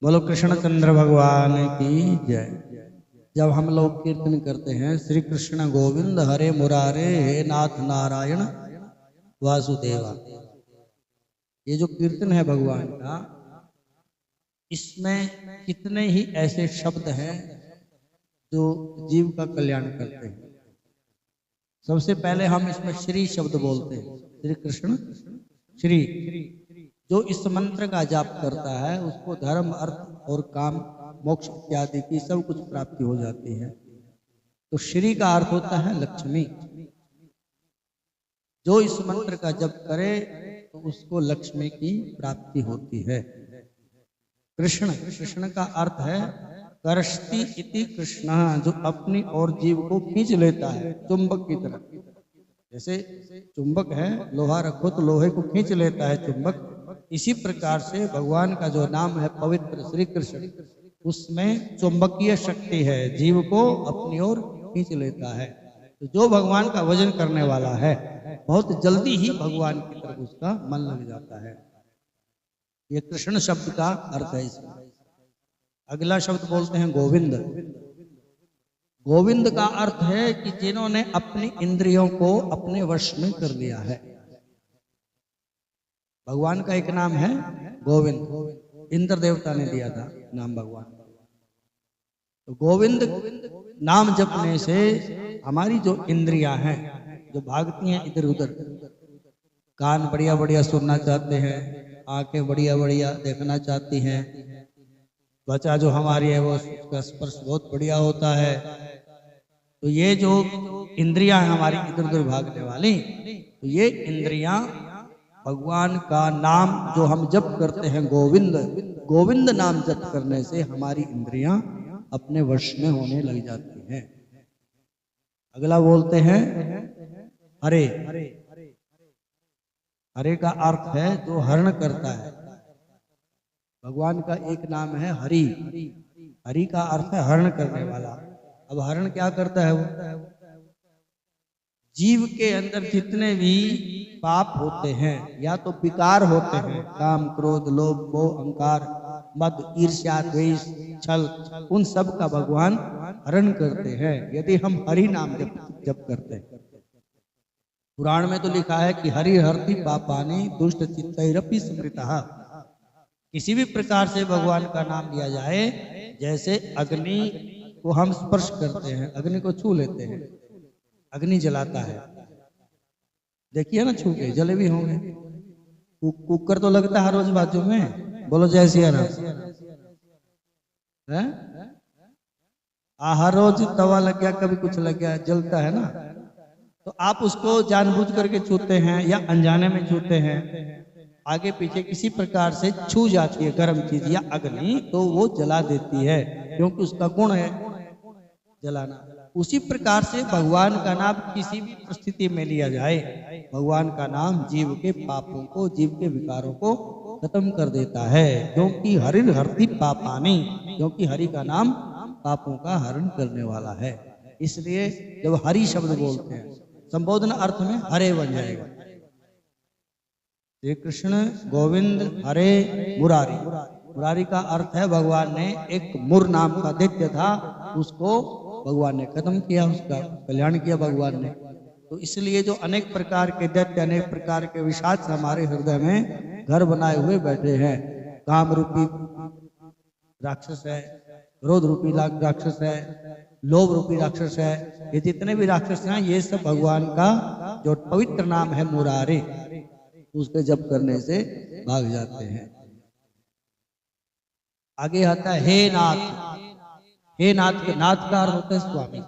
बोलो कृष्णचंद्र भगवान की जय। जब हम लोग कीर्तन करते हैं श्री कृष्ण गोविंद हरे मुरारे हे नाथ नारायण वासुदेवा, ये जो कीर्तन है भगवान का, इसमें कितने ही ऐसे शब्द हैं जो जीव का कल्याण करते हैं। सबसे पहले हम इसमें श्री शब्द बोलते हैं। श्री कृष्ण श्री, जो इस मंत्र का जाप करता है उसको धर्म अर्थ और काम मोक्ष इत्यादि की सब कुछ प्राप्ति हो जाती है। तो श्री का अर्थ होता है लक्ष्मी। जो इस मंत्र का जप करे तो उसको लक्ष्मी की प्राप्ति होती है। कृष्ण, कृष्ण का अर्थ है करष्टि इति कृष्ण, जो अपनी और जीव को खींच लेता है चुंबक की तरह। जैसे चुंबक है, लोहा रखो तो लोहे को खींच लेता है चुंबक। इसी प्रकार से भगवान का जो नाम है पवित्र श्री कृष्ण, उसमें चुंबकीय शक्ति है, जीव को अपनी ओर खींच लेता है। तो जो भगवान का भजन करने वाला है बहुत जल्दी ही भगवान की तरफ उसका मन लग जाता है। ये कृष्ण शब्द का अर्थ है इसमें। अगला शब्द बोलते हैं गोविंद। गोविंद का अर्थ है कि जिन्होंने अपनी इंद्रियों को अपने वश में कर लिया है। भगवान का एक नाम है गोविंद, इंद्र देवता ने दिया था नाम भगवान। तो गोविंद नाम जपने से हमारी जो इंद्रियां हैं जो भागती हैं इधर उधर, कान बढ़िया बढ़िया सुनना चाहते हैं, आंखें बढ़िया बढ़िया देखना चाहती हैं, त्वचा जो हमारी है वो उसका स्पर्श बहुत बढ़िया होता है। तो ये जो इंद्रियां हैं हमारी इधर उधर भागने वाली, तो ये इंद्रियां भगवान का नाम जो हम जप करते हैं गोविंद, गोविंद नाम जप करने से हमारी इंद्रियां अपने वश में होने लग जाती हैं। अगला बोलते हैं हरे। हरे का अर्थ है जो हरण करता है। भगवान का एक नाम है हरि। हरि का अर्थ है हरण करने वाला। अब हरण क्या करता है? वो जीव के अंदर जितने भी पाप होते हैं या तो विकार होते हैं, काम क्रोध लोभ मोह अहंकार मद ईर्ष्या द्वेष छल, उन सब का भगवान हरण करते हैं यदि हम हरि नाम जप करते हैं। पुराण में तो लिखा है कि हरि हरति पापानि दुष्ट चित्तैरपि स्मृतः। किसी भी प्रकार से भगवान का नाम लिया जाए, जैसे अग्नि को हम स्पर्श करते हैं, अग्नि को छू लेते हैं, अग्नि जलाता है, देखिए ना, छू के जले भी होंगे। कुकर तो लगता है रोज बाजू में, बोलो जय सिया राम। हर रोज तवा लग गया, कभी कुछ लग गया, जलता है ना। तो आप उसको जानबूझ करके छूते हैं या अनजाने में छूते हैं, आगे पीछे किसी प्रकार से छू जाती है गर्म चीज या अग्नि, तो वो जला देती है, क्योंकि उसका गुण है जलाना। उसी प्रकार से भगवान का नाम किसी भी परिस्थिति में लिया जाए, भगवान का नाम जीव के पापों को, जीव के विकारों को खत्म कर देता है। क्योंकि हरि हरति पापानि, क्योंकि हरि का नाम पापों का हरण करने वाला है। इसलिए जब हरि शब्द बोलते हैं संबोधन अर्थ में हरे बन जाएगा। श्री कृष्ण गोविंद हरे मुरारी। मुरारी का अर्थ है भगवान ने एक मुर नाम का दैत्य था, उसको भगवान ने खत्म किया, उसका कल्याण किया भगवान ने। तो इसलिए जो अनेक प्रकार के दैत्य, अनेक प्रकार के विषाद हमारे हृदय में घर बनाए हुए बैठे हैं, काम रूपी राक्षस है, क्रोध रूपी राक्षस है, लोभ रूपी राक्षस है, ये जितने भी राक्षस हैं ये सब भगवान का जो पवित्र नाम है मुरारे, उसके जप करने से भाग जाते हैं। आगे आता है हे नाथ। हे नाथ, नाथ का अर्थ होता है स्वामी।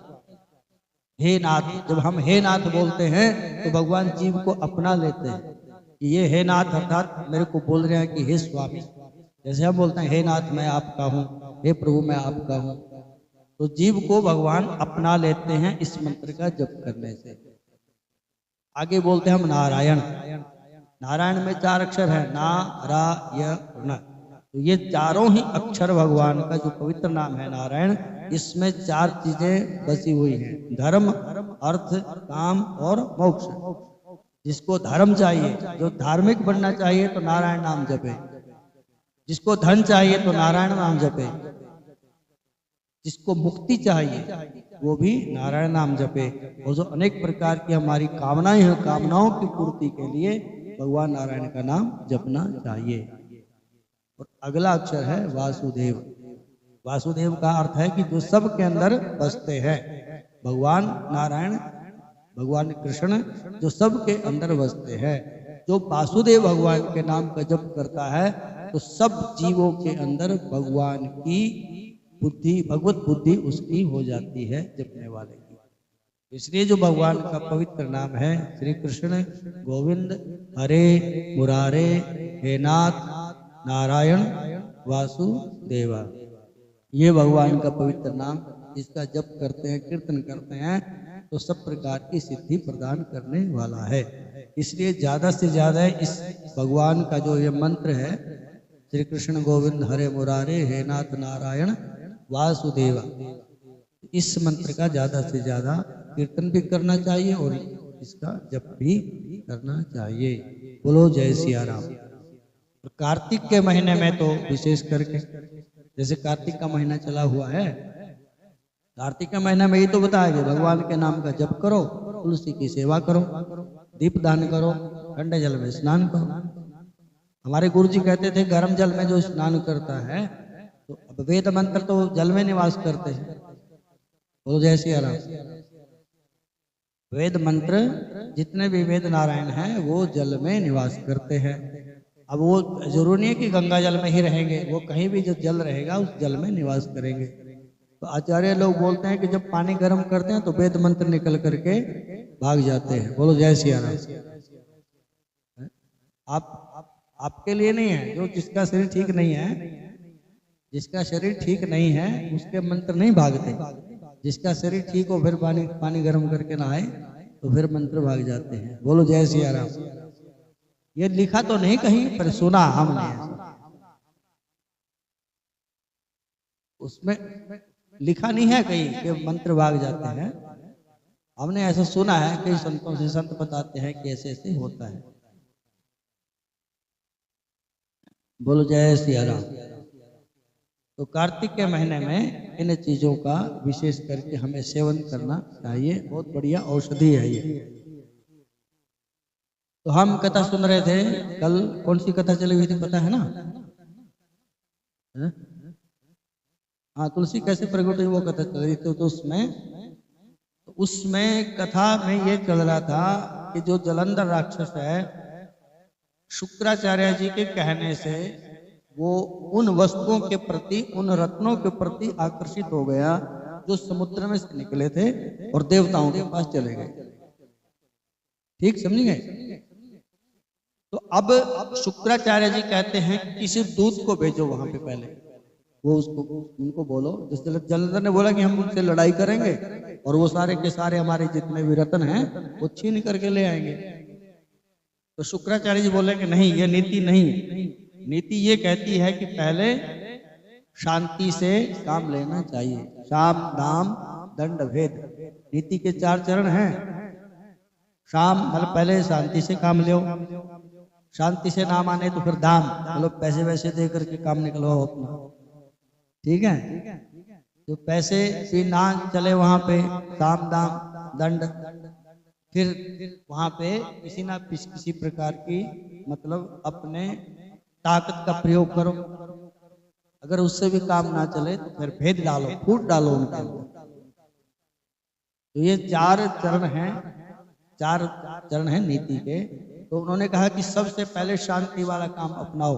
हे नाथ, जब हम हे नाथ बोलते हैं तो भगवान जीव को अपना लेते हैं कि ये हे नाथ अर्थात मेरे को बोल रहे हैं कि हे स्वामी। जैसे हम बोलते हैं हे नाथ मैं आपका हूँ, हे प्रभु मैं आपका हूँ, तो जीव को भगवान अपना लेते हैं इस मंत्र का जप करने से। आगे बोलते हैं हम नारायण। नारायण में 4 अक्षर है, ना रा य न। तो ये चारों ही अक्षर भगवान का जो पवित्र नाम है नारायण, इसमें 4 चीजें बसी हुई हैं, धर्म अर्थ काम और मोक्ष। जिसको धर्म चाहिए, जो धार्मिक बनना चाहिए, तो नारायण नाम जपे। जिसको धन चाहिए तो नारायण नाम जपे, जिसको मुक्ति चाहिए वो भी नारायण नाम जपे। और जो अनेक प्रकार की हमारी कामनाएं हैं, कामनाओं की पूर्ति के लिए भगवान नारायण का नाम जपना चाहिए। और अगला अक्षर है वासुदेव। वासुदेव का अर्थ है कि जो सब के अंदर बसते हैं, भगवान नारायण, भगवान कृष्ण जो सब के अंदर बसते हैं। जो वासुदेव भगवान के नाम का जप करता है तो सब जीवों के अंदर भगवान की बुद्धि, भगवत बुद्धि उसकी हो जाती है जपने वाले की। इसलिए जो भगवान का पवित्र नाम है श्री कृष्ण गोविंद हरे मुरारे हे नाथ नारायण वासुदेवा, ये भगवान का पवित्र नाम, इसका जप करते हैं, कीर्तन करते हैं तो सब प्रकार की सिद्धि प्रदान करने वाला है। इसलिए ज्यादा से ज्यादा इस भगवान का जो ये मंत्र है श्री कृष्ण गोविंद हरे मुरारे हे नाथ नारायण वासुदेवा, इस मंत्र का ज्यादा से ज्यादा कीर्तन भी करना चाहिए और इसका जप भी करना चाहिए। बोलो जय सिया राम। और कार्तिक के महीने में तो विशेष करके, जैसे कार्तिक का महीना चला हुआ है, कार्तिक के महीने में ये तो बताया कि भगवान के नाम का जप करो, तुलसी की सेवा करो, दीप दान करो, ठंडे जल में स्नान करो। हमारे गुरु जी कहते थे गर्म जल में जो स्नान करता है तो अब वेद मंत्र तो जल में निवास करते हैं। बोलो जय सिया राम। वेद मंत्र जितने भी वेद नारायण हैं वो जल में निवास करते हैं। अब वो जरूरी नहीं है कि गंगा जल में ही रहेंगे, वो कहीं भी जो जल रहेगा उस जल में निवास करेंगे। तो आचार्य लोग बोलते हैं कि जब पानी गर्म करते हैं तो वेद मंत्र निकल करके भाग जाते हैं। बोलो जय सिया राम। आपके लिए नहीं है, जो जिसका शरीर ठीक नहीं है, जिसका शरीर ठीक नहीं है उसके मंत्र नहीं भागते। जिसका शरीर ठीक हो फिर पानी गर्म करके नहाए तो फिर मंत्र भाग जाते हैं। बोलो जय सिया राम। ये लिखा तो नहीं कहीं पर सुना हमने, उसमें लिखा नहीं है कहीं कि मंत्र भाग जाते हैं। हमने ऐसा सुना है, कई संतों से संत बताते हैं कि ऐसे ऐसे होता है। बोलो जय सिया राम। तो कार्तिक के महीने में इन चीजों का विशेष करके हमें सेवन करना चाहिए, बहुत बढ़िया औषधि है ये। तो हम कथा सुन रहे थे कल, कौन सी कथा चली हुई थी पता है ना? हाँ, तुलसी कैसे प्रकट हुई वो कथा चल रही थी। तो उसमें कथा में ये चल रहा था कि जो जलंधर राक्षस है, शुक्राचार्य जी के कहने से वो उन वस्तुओं के प्रति, उन रत्नों के प्रति आकर्षित हो गया जो समुद्र में से निकले थे और देवताओं के पास चले गए। ठीक समझ गए? तो अब शुक्राचार्य जी कहते हैं किसी दूत को भेजो वहां पे, पहले वो उसको उनको बोलो। जिस जलंधर ने बोला कि हम उनसे लड़ाई करेंगे और वो सारे के सारे हमारे जितने भी रत्न हैं वो छीन करके ले आएंगे। तो शुक्राचार्य जी बोले कि नहीं, ये नीति नहीं। नीति ये कहती है कि पहले शांति से काम लेना चाहिए। शाम दाम दंड भेद, नीति के 4 चरण हैं। शाम मतलब पहले शांति से काम लो, शांति से ना माने तो फिर दाम, मतलब पैसे वैसे दे करके काम निकलवाओ अपना। ठीक है? तो पैसे भी ना चले वहां पे, साम दाम दंड, फिर वहां पे किसी ना किसी प्रकार की मतलब अपने ताकत का प्रयोग करो। अगर उससे भी काम ना चले तो फिर भेद डालो, फूट डालो उनके अंदर। तो ये 4 चरण हैं, 4 चरण हैं नीति के। तो उन्होंने कहा कि सबसे पहले शांति वाला काम अपनाओ।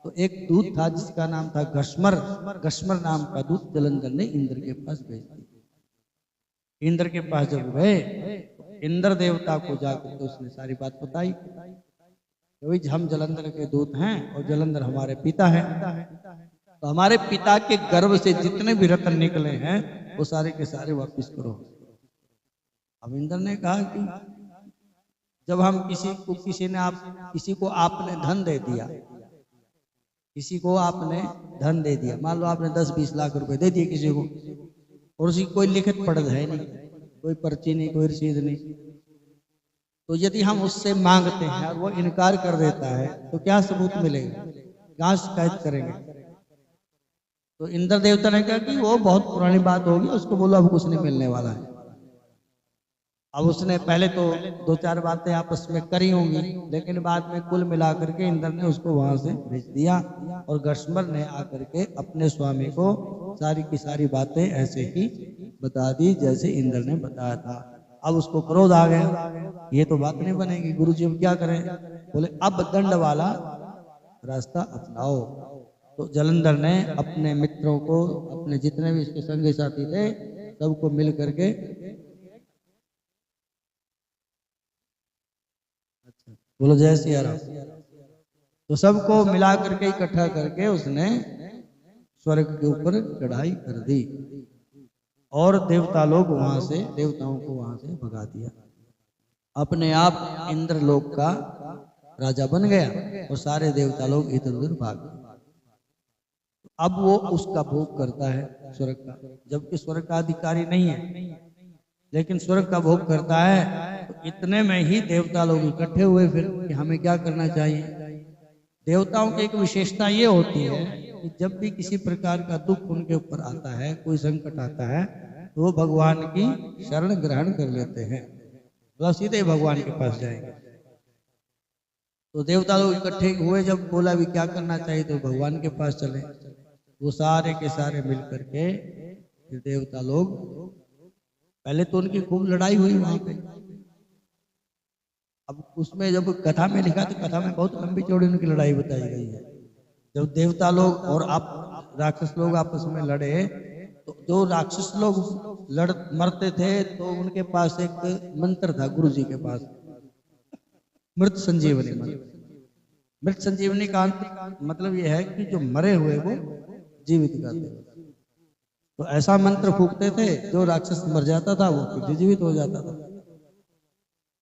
तो एक दूत था जिसका नाम था घस्मर। घस्मर नाम का दूत जलंधर ने इंद्र के पास भेज दिया। इंद्र के पास जब गए तो इंद्र देवता को जाकर के उसने सारी बात बताई, हम जलंधर के दूत हैं और जलंधर हमारे पिता हैं, तो हमारे पिता के गर्भ से जितने भी रत्न निकले हैं वो सारे के सारे वापिस करो। अब इंद्र ने कहा कि जब हम किसी को आपने धन दे दिया, किसी को आपने धन दे दिया, मान लो आपने 10-20 लाख रुपए दे दिए किसी को, और उसकी कोई लिखित पढ़त है नहीं, कोई पर्ची नहीं, कोई रसीद नहीं, तो यदि हम उससे मांगते हैं और वो इनकार कर देता है तो क्या सबूत मिलेगा? कहाँ शिकायत करेंगे? तो इंद्र देवता ने कहा कि वो बहुत पुरानी बात होगी, उसको बोलो अब कुछ नहीं मिलने वाला है। अब उसने पहले तो दो चार बातें आपस में करी होंगी, लेकिन बाद में कुल मिलाकर के इंद्र ने उसको वहां से भेज दिया और गश्मर ने आकर के अपने स्वामी को सारी की सारी बातें ऐसे ही बता दी जैसे इंद्र ने बताया था। अब उसको क्रोध आ गया, ये तो बात नहीं बनेगी, गुरु जी अब क्या करें? बोले अब दंड वाला रास्ता अपनाओ। तो जलंधर ने अपने मित्रों को, अपने जितने भी इसके संगी साथी थे, सबको मिल करके, बोलो जय सिया राम, तो सबको मिला करके इकट्ठा करके उसने स्वर्ग के ऊपर चढ़ाई कर दी और देवता लोग वहां से, देवताओं को वहां से भगा दिया। अपने आप इंद्रलोक का राजा बन गया और सारे देवता लोग इधर उधर भाग गए। अब वो उसका भोग करता है स्वर्ग का, जबकि स्वर्ग का अधिकारी नहीं है, लेकिन स्वर्ग का भोग करता है। तो इतने में ही देवता लोग इकट्ठे हुए फिर कि हमें क्या करना चाहिए। देवताओं की एक विशेषता ये होती है कि जब भी किसी प्रकार का दुख उनके ऊपर आता है, कोई संकट आता है, तो वो भगवान की शरण ग्रहण कर लेते हैं, मतलब सीधे भगवान के पास जाएंगे। तो देवता लोग इकट्ठे हुए, जब बोला भी क्या करना चाहिए तो भगवान के पास चले। वो सारे के सारे मिल करके फिर देवता लोग, पहले तो उनकी खूब लड़ाई हुई वहां पे। अब उसमें जब कथा में लिखा तो कथा में बहुत लंबी चौड़ी उनकी लड़ाई बताई गई है। जब देवता लोग और आप राक्षस लोग आपस में लड़े, तो जो राक्षस लोग मरते थे तो उनके पास एक मंत्र था गुरु जी के पास, मृत संजीवनी मंत्र। मृत संजीवनी का मतलब यह है कि जो मरे हुए को जीवित करते। तो ऐसा मंत्र फूकते थे, जो राक्षस मर जाता था वो फिर जीवित हो जाता था।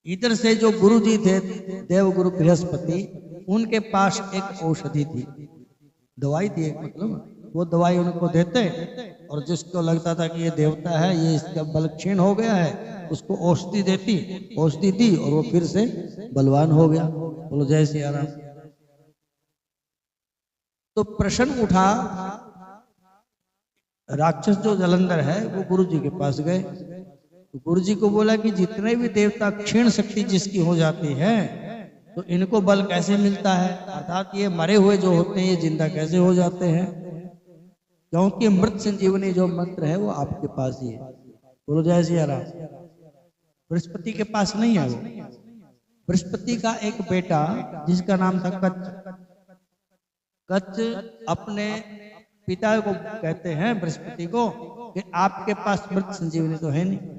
इधर से जो गुरु जी थे, देवगुरु बृहस्पति, उनके पास एक औषधि थी, दवाई थी एक, मतलब वो दवाई उनको देते और जिसको लगता था कि ये देवता है, ये इसका बल क्षीण हो गया है, उसको औषधि देती, औषधि दी और वो फिर से बलवान हो गया। बोलो जय सिया राम। तो प्रश्न उठा, राक्षस जो जलंधर है वो गुरु जी के पास गए, तो गुरु जी को बोला कि जितने भी देवता क्षीण शक्ति जिसकी हो जाती है तो इनको बल कैसे मिलता है, अर्थात ये मरे हुए जो होते हैं ये जिंदा कैसे हो जाते हैं? क्योंकि मृत संजीवनी जो मंत्र है वो आपके पास ही है। बोलो जय सिया राम। बृहस्पति के पास नहीं है वो। बृहस्पति का एक बेटा जिसका नाम था कच्छ, कच्छ अपने पिता को कहते हैं बृहस्पति को कि आपके पास मृत संजीवनी तो है नहीं।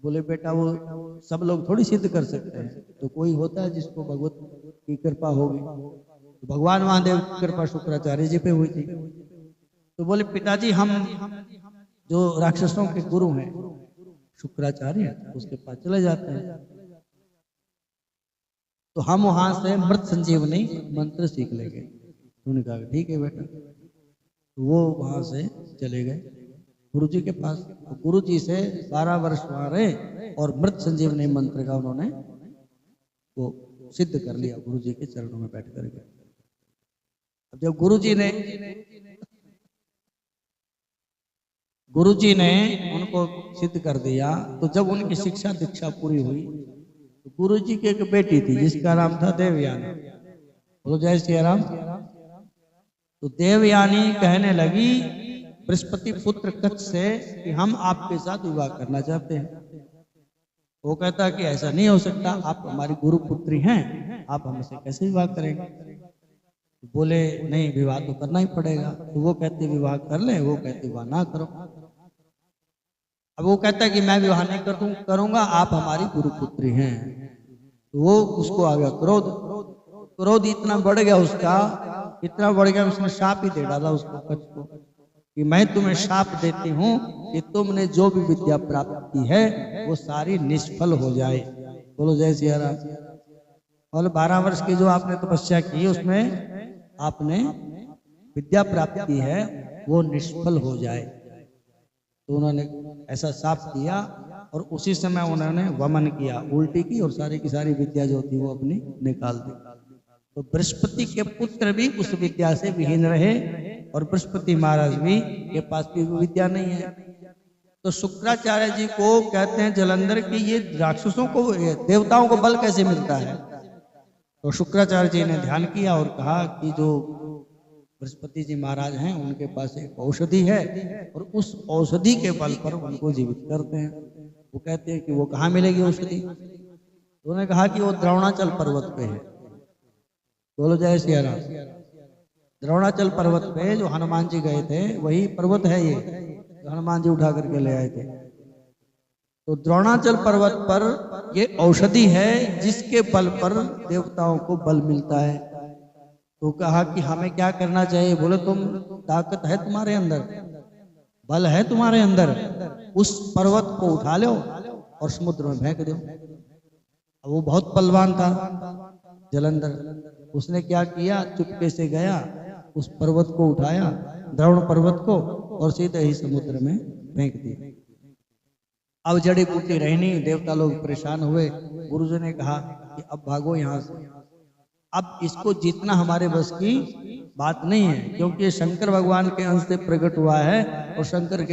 बोले बेटा वो सब लोग थोड़ी सिद्ध कर सकते हैं, तो कोई होता है जिसको भगवत की कृपा होगी। तो भगवान महादेव की कृपा शुक्राचार्य जी पे हुई थी। तो बोले पिताजी हम जो राक्षसों के गुरु हैं शुक्राचार्य, उसके पास चले जाते हैं, तो हम वहां से मृत संजीवनी मंत्र सीख लेंगे। उन्होंने कहा ठीक है बेटा। तो वो वहां से चले गए गुरु जी के पास। तो गुरु जी से 12 वर्ष वहां रहे और मृत संजीवनी मंत्र का उन्होंने वो सिद्ध कर लिया गुरु जी के चरणों में बैठ करके। अब जब गुरु जी ने उनको सिद्ध कर दिया, तो जब उनकी शिक्षा दीक्षा पूरी हुई तो गुरु जी की एक बेटी थी जिसका नाम था देवयानी। बोलो जय सिया राम। तो देवयानी कहने लगी बृहस्पति पुत्र कच्छ से कि हम आपके साथ विवाह करना चाहते हैं। वो कहता कि ऐसा नहीं हो सकता, आप हमारी गुरु पुत्री हैं, आप हमसे कैसे विवाह करेंगे? तो बोले नहीं, विवाह तो करना ही पड़ेगा। तो वो कहते विवाह कर ले, वो कहते विवाह ना करो। अब वो कहता कि मैं विवाह नहीं करूंगा, आप हमारी गुरु पुत्री हैं। तो वो उसको आ गया क्रोध, क्रोध इतना बढ़ गया उसका, इतना बढ़ गया उसने शाप ही दे डाला उसको कच्छ को कि मैं तुम्हें शाप देती हूँ कि तुमने जो भी विद्या प्राप्त की है वो सारी निष्फल हो जाए। बोलो जय सिया राम। और 12 वर्ष की जो आपने तपस्या की उसमें आपने विद्या प्राप्त की है वो निष्फल हो जाए। तो उन्होंने ऐसा शाप किया और उसी समय उन्होंने वमन किया, उल्टी की और सारी की सारी विद्या जो थी वो अपनी निकाल दी। तो बृहस्पति के पुत्र भी उस विद्या से विहीन रहे और बृहस्पति महाराज भी के पास भी विद्या नहीं है। तो शुक्राचार्य जी को कहते हैं जलंधर की ये राक्षसों को देवताओं को बल कैसे मिलता है। तो शुक्राचार्य जी ने ध्यान किया और कहा कि जो बृहस्पति जी महाराज हैं उनके पास एक औषधि है और उस औषधि के बल पर उनको जीवित करते हैं। वो कहते हैं कि वो कहाँ मिलेगी औषधि। तो उन्होंने कहा कि वो द्रोणाचल पर्वत पे है। बोलो जय सिया राम। द्रोणाचल पर्वत पे जो हनुमान जी गए थे वही पर्वत है ये, जो हनुमान जी उठा करके ले आए थे। तो द्रोणाचल पर्वत पर ये औषधि है जिसके बल पर देवताओं को बल मिलता है। तो कहा कि हमें क्या करना चाहिए। बोले तुम ताकत है तुम्हारे अंदर, बल है तुम्हारे अंदर, उस पर्वत को उठा लो और समुद्र में फेंक दो। अब वो बहुत बलवान था जलंधर। उसने क्या किया, चुपके से गया, उस पर्वत को उठाया, द्रोण पर्वत को, और सीधे ही समुद्र में फेंक दिया। अब जड़ी बूटी रही नहीं, देवता लोग परेशान हुए। गुरुजी ने कहा कि अब भागो यहाँ से, अब इसको जीतना हमारे बस की बात नहीं है, क्योंकि ये शंकर भगवान के अंश से प्रकट हुआ है और शंकर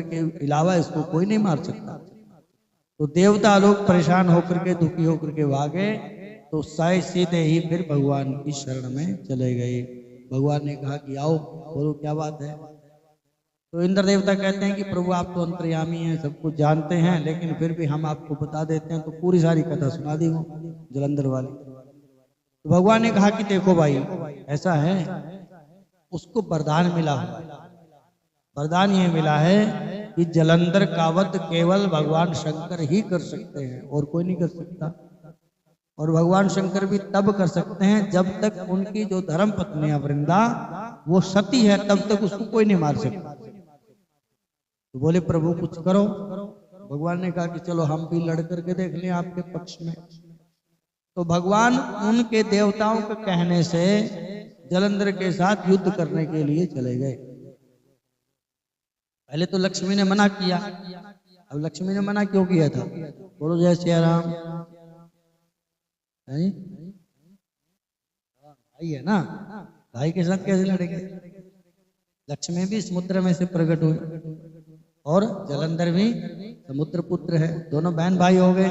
के अलावा इसको कोई नहीं मार सकता। तो देवता लोग परेशान होकर के, दुखी होकर के भागे। तो शायद सीधे ही फिर भगवान की शरण में चले गए। भगवान ने कहा कि आओ, बोलो क्या बात है। तो इंद्र देवता कहते हैं कि प्रभु आप तो अंतर्यामी हैं, सब कुछ जानते हैं, लेकिन फिर भी हम आपको बता देते हैं। तो पूरी सारी कथा सुना दी वो जलंधर वाली। तो भगवान ने कहा कि देखो भाई ऐसा है, उसको वरदान मिला हुआ है। वरदान ये मिला है कि जलंधर का वध केवल भगवान शंकर ही कर सकते हैं और कोई नहीं कर सकता। और भगवान शंकर भी तब कर सकते हैं जब तक उनकी जो धर्म पत्नी है वृंदा वो सती है, तब तक उसको कोई नहीं मार सकता। तो बोले प्रभु कुछ करो। भगवान ने कहा कि चलो हम भी लड़ करके देख लें आपके पक्ष में। तो भगवान उनके देवताओं के कहने से जलंधर के साथ युद्ध करने के लिए चले गए। पहले तो लक्ष्मी ने मना किया। अब लक्ष्मी ने मना क्यों किया था, बोलो जय सिया राम। भाई है ना, भाई के साथ कैसे लड़ेंगे। लक्ष्मी भी समुद्र में से प्रकट हुई और जलंधर भी समुद्र पुत्र है, दोनों बहन भाई हो गए।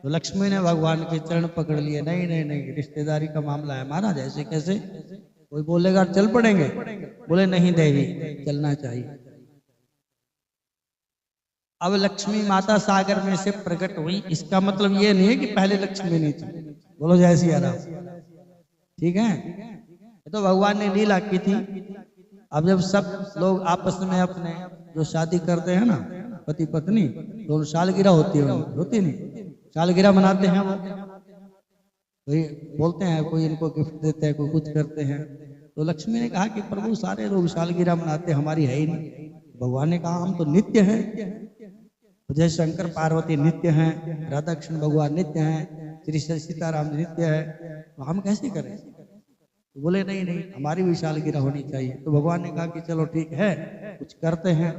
तो लक्ष्मी ने भगवान के चरण पकड़ लिए। नहीं नहीं नहीं, रिश्तेदारी का मामला है महाराज, ऐसे कैसे। कोई बोलेगा चल पड़ेंगे, बोले नहीं देवी चलना चाहिए। अब लक्ष्मी माता सागर में से प्रकट हुई, इसका मतलब ये नहीं है कि पहले लक्ष्मी नहीं थी। बोलो जय सिया राम। ठीक है, तो भगवान ने लीला की थी। अब जब सब लोग आपस में अपने जो शादी करते हैं ना पति पत्नी, तो सालगिरह होती है, होती नहीं, सालगिरह मनाते हैं। वो कोई बोलते हैं, कोई इनको गिफ्ट देते हैं, कोई कुछ करते हैं। तो लक्ष्मी ने कहा कि प्रभु सारे लोग सालगिरह मनाते, हमारी है ही नहीं। भगवान ने कहा हम तो नित्य हैं, जय शंकर पार्वती नित्य हैं, राधा कृष्ण भगवान नित्य हैं, श्री सीताराम नित्य है, तो हम कैसे करें। तो बोले नहीं नहीं, हमारी भी सालगिरह होनी चाहिए। तो भगवान ने कहा कि चलो ठीक है कुछ करते हैं।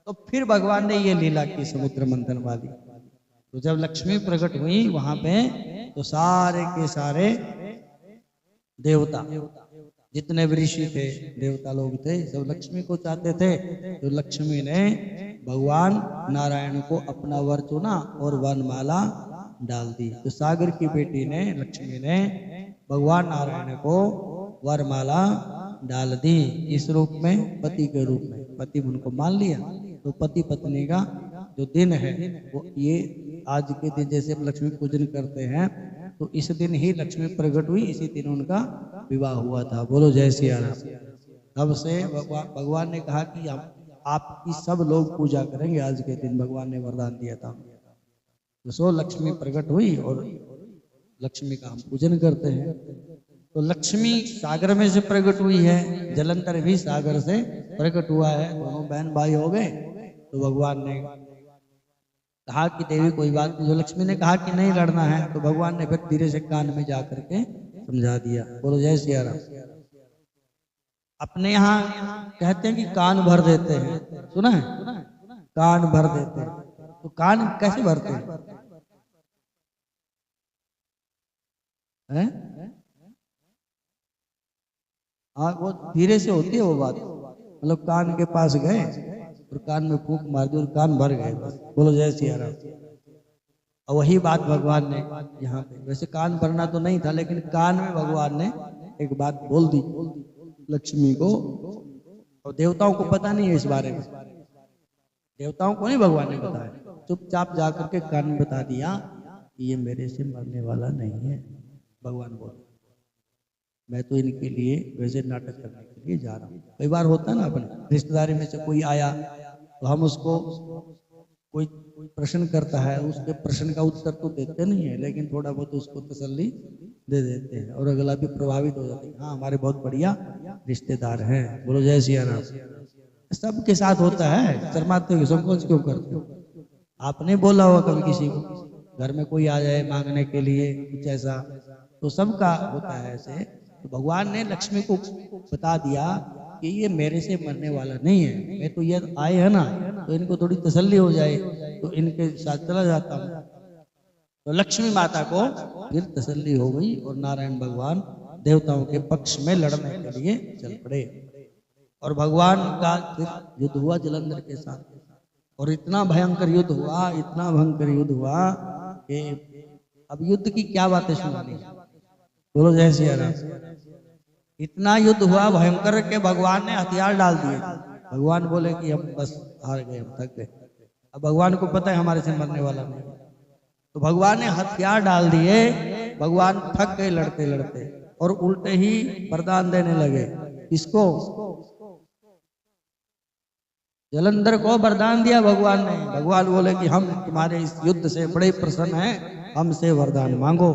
तो फिर भगवान ने ये लीला की समुद्र मंथन वाली। तो जब लक्ष्मी प्रकट हुई वहां पे, तो सारे के सारे देवता जितने भी ऋषि थे, देवता लोग थे, सब लक्ष्मी को चाहते थे। तो लक्ष्मी ने भगवान नारायण को अपना वर चुना और वनमाला डाल दी। तो सागर की बेटी ने, लक्ष्मी ने भगवान नारायण को वरमाला डाल दी। इस रूप में, पति के रूप में, पति उनको मान लिया। तो पति पत्नी का जो दिन है वो ये आज के दिन, जैसे हम लक्ष्मी पूजन करते हैं, तो इस दिन ही लक्ष्मी प्रकट हुई, इसी दिन उनका विवाह हुआ था। बोलो जय सिया राम। तब से भगवान ने कहा कि हम आपकी सब लोग पूजा करेंगे आज के दिन। भगवान ने वरदान दिया था। तो सो लक्ष्मी प्रकट हुई और लक्ष्मी का हम पूजन करते हैं। तो लक्ष्मी सागर में से प्रकट हुई है, जलंधर भी सागर से प्रकट हुआ है, दोनों बहन भाई हो गए। तो भगवान ने कहा कि देवी कोई बात नहीं। जो लक्ष्मी ने कहा कि नहीं लड़ना है, तो भगवान ने फिर धीरे से कान में जा करके समझा दिया। बोलो जय सिया राम। अपने यहाँ कहते हैं कि कान भर देते हैं, सुना है, कान भर देते हैं। तो कान कैसे भरते हैं? हाँ वो धीरे से होती है वो बात, मतलब कान के पास गए और कान में फूंक मार दी और कान भर गए बस। बोलो जय सिया राम। और वही बात भगवान ने यहाँ पे, वैसे कान भरना तो नहीं था लेकिन कान में भगवान ने एक बात बोल दी लक्ष्मी को। और देवताओं को पता नहीं है इस बारे में, देवताओं को नहीं भगवान ने बताया, चुपचाप जाकर के कान में बता दिया कि ये मेरे से मरने वाला नहीं है। भगवान बोले मैं तो इनके लिए वैसे नाटक करने के लिए जा रहा हूँ। कई बार होता है ना अपने रिश्तेदारी में से कोई आया तो हम उसको कोई प्रश्न करता है, उसके प्रश्न का उत्तर तो देते नहीं है लेकिन थोड़ा बहुत उसको तसल्ली दे देते हैं और अगला भी प्रभावित हो जाते हैं, हाँ हमारे बहुत बढ़िया रिश्तेदार हैं। बोलो जय सिया राम। सबके साथ होता है, शर्माते हो संकोच क्यों करते हो? आपने बोला होगा कभी किसी को, घर में कोई आ जाए मांगने के लिए कुछ ऐसा, तो सबका होता है ऐसे। तो भगवान ने लक्ष्मी को बता दिया कि ये मेरे से मरने वाला नहीं है, मैं तो ये आए हैं ना तो इनको थोड़ी तसल्ली हो जाए तो इनके साथ चला जाता हूँ। तो लक्ष्मी माता को फिर तसल्ली हो गई और नारायण भगवान देवताओं के पक्ष में लड़ने के लिए चल पड़े। और भगवान का फिर युद्ध हुआ जलंधर के साथ, और इतना भयंकर युद्ध हुआ, इतना भयंकर युद्ध हुआ कि अब युद्ध की क्या बातें सुनानी। बोलो जय सिया राम। इतना युद्ध हुआ भयंकर के भगवान ने हथियार डाल दिए। भगवान बोले कि हम बस हार गए, हम थक गए। अब भगवान को पता है हमारे से मरने वाला नहीं, तो भगवान ने हथियार डाल दिए। भगवान थक गए लड़ते लड़ते और उल्टे ही वरदान देने लगे। किसको? जलंधर को वरदान दिया भगवान ने। भगवान बोले कि हम तुम्हारे इस युद्ध से बड़े प्रसन्न हैं, हमसे वरदान मांगो।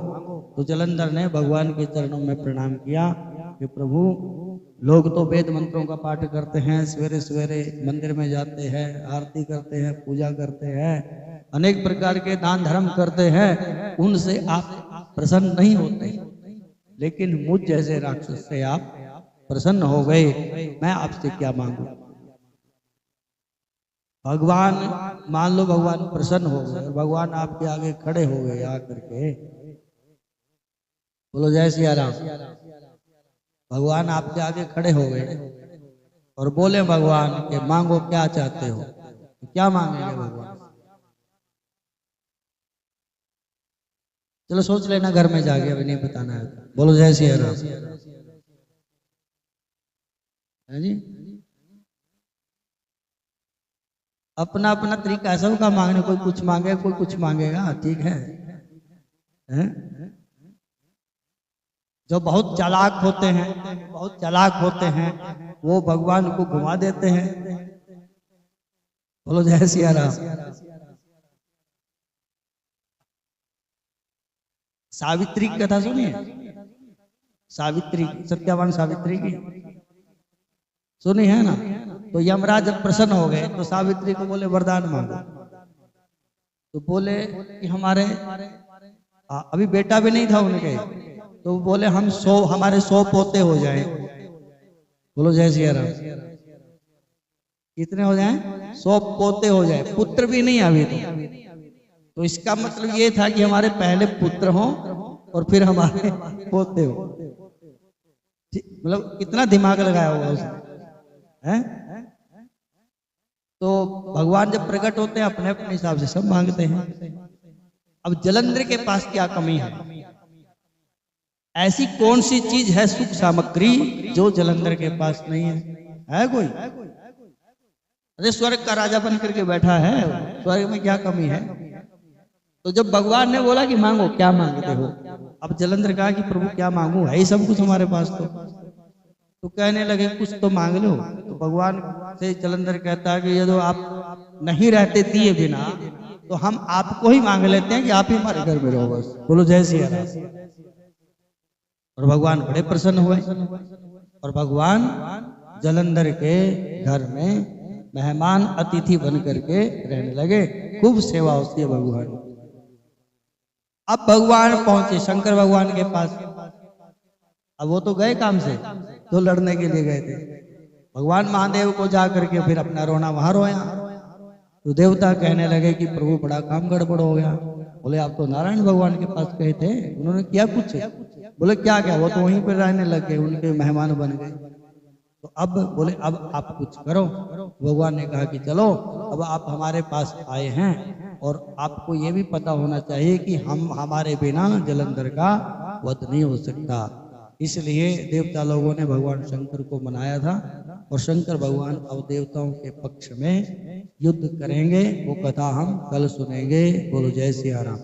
तो जलंधर ने भगवान के चरणों में प्रणाम किया कि प्रभु लोग तो वेद मंत्रों का पाठ करते हैं, सवेरे सवेरे मंदिर में जाते हैं, आरती करते हैं, पूजा करते हैं, अनेक प्रकार के दान धर्म करते हैं, उनसे आप प्रसन्न नहीं होते, लेकिन मुझ जैसे राक्षस से आप प्रसन्न हो गए, मैं आपसे क्या मांगू? भगवान मान लो भगवान प्रसन्न हो गए और भगवान आपके आगे खड़े हो गए आकर के। बोलो जय सिया राम। भगवान आपके आगे खड़े हो गए और बोले भगवान के मांगो क्या चाहते हो? तो क्या मांगेंगे भगवान? चलो सोच लेना घर में जाके, अभी नहीं बताना है। बोलो जय सिया राम। है जी, अपना अपना तरीका है सबका मांगने, कोई कुछ मांगे कोई कुछ मांगेगा, ठीक है, हैं? जो बहुत चालाक होते हैं, बहुत चालाक होते हैं, वो भगवान को घुमा देते हैं। बोलो जय सिया राम। सावित्री की कथा सुनिए, सावित्री, सत्यवान सावित्री की सुनी है ना? तो यमराज जब प्रसन्न हो गए तो सावित्री को बोले वरदान मांगो। तो बोले कि हमारे अभी बेटा भी नहीं था उनके, तो बोले हम हमारे 100 पोते हो जाएं। बोलो जय सिया राम। कितने हो जाएं? 100 पोते हो जाए, पुत्र भी नहीं अभी तो इसका मतलब ये था कि हमारे पहले पुत्र हो और फिर हमारे पोते हो। मतलब कितना दिमाग लगाया होगा उसने, हैं? तो भगवान जब प्रकट होते हैं अपने अपने हिसाब से सब मांगते हैं। अब जलंधर के पास क्या कमी है? ऐसी कौन सी चीज है सुख सामग्री जो जलंधर के पास नहीं है? है कोई? अरे स्वर्ग का राजा बन करके बैठा है, स्वर्ग में क्या कमी है? तो जब भगवान ने बोला कि मांगो, क्या मांगते हो? अब जलंधर कहा कि प्रभु क्या मांगू, है ही सब कुछ हमारे पास। तो कहने लगे कुछ तो मांग लो। तो भगवान से जलंधर कहता है कि यदि आप नहीं रहते दिए बिना तो हम आपको ही मांग लेते हैं कि आप ही हमारे घर में रहो बस। बोलो जय सिया राम। और भगवान बड़े प्रसन्न हुए और भगवान जलंधर के घर में मेहमान अतिथि बन करके रहने लगे। खूब सेवा होती है भगवान। अब भगवान पहुंचे शंकर भगवान के पास। अब वो तो गए काम से, तो लड़ने के लिए गए थे। भगवान महादेव को जा करके फिर अपना रोना वहां रोया। तो देवता कहने लगे कि प्रभु बड़ा काम गड़बड़ हो गया। बोले आप तो नारायण भगवान के पास गए थे, उन्होंने क्या कुछ? बोले क्या क्या? वो तो वहीं पर रहने लग गए, उनके मेहमान बन गए। तो अब बोले अब आप कुछ करो। भगवान ने कहा कि चलो अब आप हमारे पास आए हैं और आपको ये भी पता होना चाहिए कि हम हमारे बिना जलंधर का वध नहीं हो सकता। इसलिए देवता लोगों ने भगवान शंकर को मनाया था और शंकर भगवान अब देवताओं के पक्ष में युद्ध करेंगे। वो कथा हम कल सुनेंगे। बोलो जय सिया राम।